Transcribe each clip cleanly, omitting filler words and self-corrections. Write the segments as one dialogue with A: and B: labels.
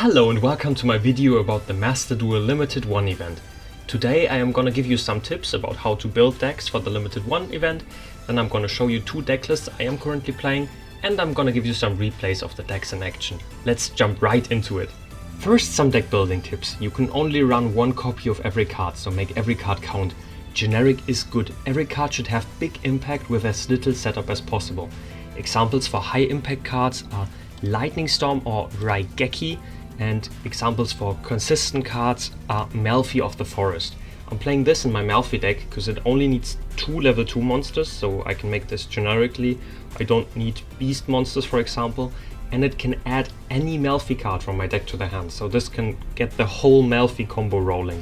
A: Hello and welcome to my video about the Master Duel Limited 1 event. Today I am gonna give you some tips about how to build decks for the Limited 1 event, then I'm gonna show you 2 deck lists I am currently playing, and I'm gonna give you some replays of the decks in action. Let's jump right into it. First, some deck building tips. You can only run 1 copy of every card, so make every card count. Generic is good. Every card should have big impact with as little setup as possible. Examples for high impact cards are Lightning Storm or Raigeki, and examples for consistent cards are Melffy of the Forest. I'm playing this in my Melffy deck because it only needs 2 level 2 monsters, so I can make this generically. I don't need beast monsters, for example, and it can add any Melffy card from my deck to the hand, so this can get the whole Melffy combo rolling.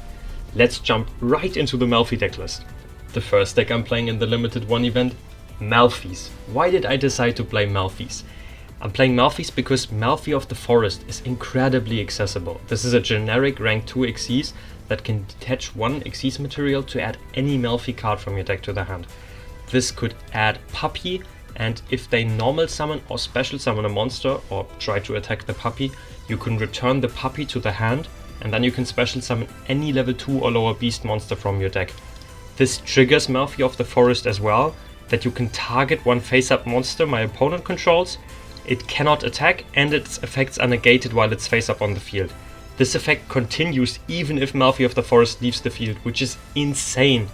A: Let's jump right into the Melffy decklist. The first deck I'm playing in the Limited 1 event, Melffys. Why did I decide to play Melffys? I'm playing Melffys because Melffy of the Forest is incredibly accessible. This is a generic rank 2 Xyz that can detach 1 Xyz material to add any Melffy card from your deck to the hand. This could add Puppy, and if they normal summon or special summon a monster or try to attack the Puppy, you can return the Puppy to the hand, and then you can special summon any level 2 or lower beast monster from your deck. This triggers Melffy of the Forest as well, that you can target 1 face-up monster my opponent controls. It cannot attack, and its effects are negated while it's face up on the field. This effect continues even if Melffy of the Forest leaves the field, which is insane.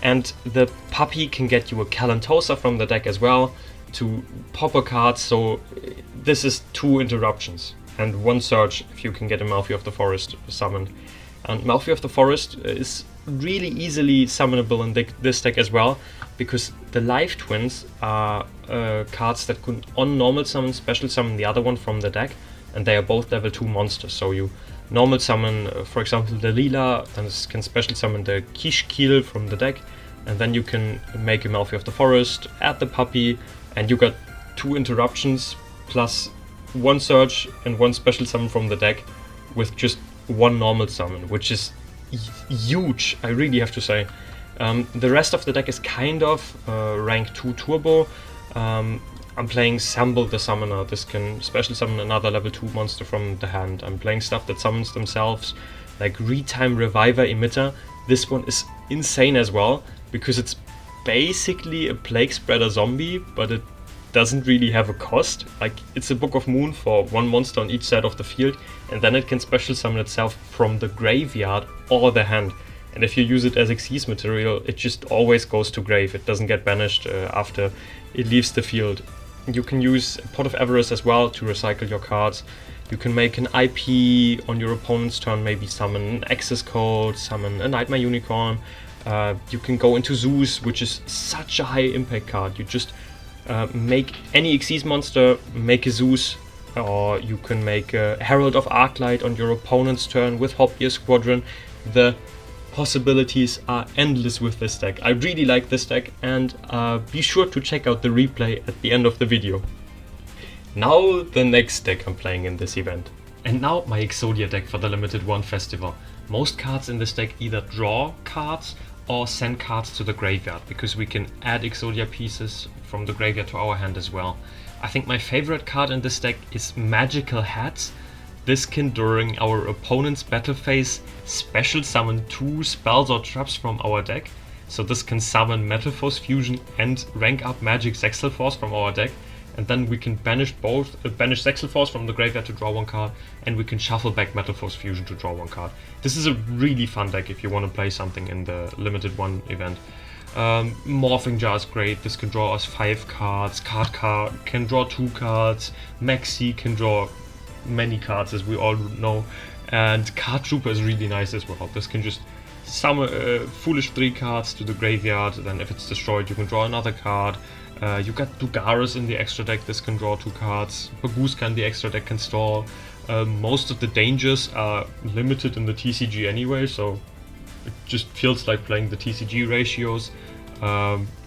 A: And the Puppy can get you a Kalantosa from the deck as well to pop a card, so this is 2 interruptions and 1 search if you can get a Melffy of the Forest summoned. And Melffy of the Forest is really easily summonable in this deck as well, because the Life Twins are cards that can on normal summon special summon the other one from the deck, and they are both level 2 monsters. So you normal summon, for example, the Lila, then it can special summon the Kishkil from the deck, and then you can make a Melffy of the Forest, add the Puppy, and you got 2 interruptions plus 1 search and 1 special summon from the deck with just 1 normal summon, which is huge, I really have to say. The rest of the deck is kind of rank 2 turbo. I'm playing Samble the Summoner. This can special summon another level 2 monster from the hand. I'm playing stuff that summons themselves, like Retime Reviver Emitter. This one is insane as well, because it's basically a Plague Spreader zombie, but it doesn't really have a cost. Like, it's a Book of Moon for 1 monster on each side of the field, and then it can special summon itself from the graveyard or the hand. And if you use it as Xyz material, it just always goes to grave. It doesn't get banished after it leaves the field. You can use Pot of Avarice as well to recycle your cards. You can make an IP on your opponent's turn, maybe summon an Access Code, summon a Nightmare Unicorn. You can go into Zeus, which is such a high impact card. You just make any Xyz monster, make a Zeus, or you can make a Herald of Arclight on your opponent's turn with Hopbeer Squadron. The possibilities are endless with this deck. I really like this deck, and be sure to check out the replay at the end of the video. Now the next deck I'm playing in this event. And now my Exodia deck for the Limited 1 festival. Most cards in this deck either draw cards or send cards to the graveyard, because we can add Exodia pieces from the graveyard to our hand as well. I think my favorite card in this deck is Magical Hats. This can, during our opponent's battle phase, special summon 2 spells or traps from our deck. So this can summon Metal Force Fusion and rank up Magic Zexal Force from our deck. And then we can banish Zexal Force from the graveyard to draw 1 card, and we can shuffle back Metal Force Fusion to draw 1 card. This is a really fun deck if you want to play something in the Limited 1 event. Morphing Jar is great. This can draw us 5 cards. Card can draw 2 cards. Maxi can draw many cards, as we all know, and Card Trooper is really nice as well. This can just summon foolish 3 cards to the graveyard, then if it's destroyed you can draw another card. You got Dugaris in the extra deck. This can draw 2 cards. Baguska in the extra deck can stall. Most of the dangers are limited in the TCG anyway, so it just feels like playing the TCG ratios.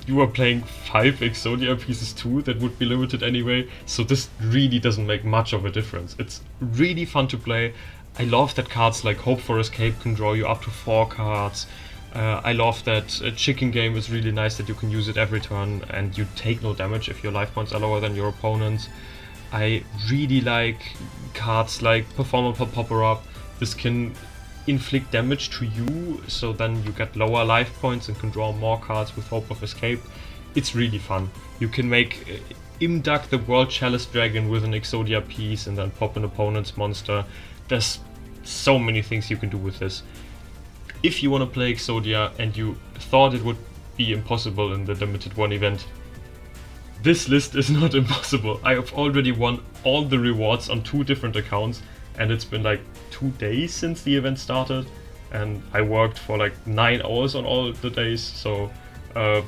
A: You are playing 5 Exodia pieces too that would be limited anyway, so this really doesn't make much of a difference. It's really fun to play. I love that cards like Hope for Escape can draw you up to 4 cards. I love that Chicken Game is really nice, that you can use it every turn and you take no damage if your life points are lower than your opponent's. I really like cards like Performer Pauper. This can inflict damage to you, so then you get lower life points and can draw more cards with Hope of Escape. It's really fun. You can make Imduck the World Chalice Dragon with an Exodia piece and then pop an opponent's monster. There's so many things you can do with this. If you want to play Exodia and you thought it would be impossible in the Limited 1 event, this list is not impossible. I have already won all the rewards on 2 different accounts, and it's been like 2 days since the event started, and I worked for like 9 hours on all the days, so I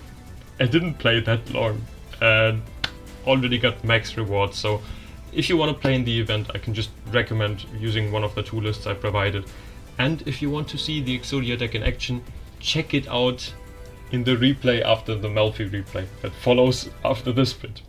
A: didn't play that long and already got max rewards. So if you want to play in the event, I can just recommend using one of the 2 lists I provided. And if you want to see the Exodia deck in action, check it out in the replay after the Melffy replay that follows after this bit.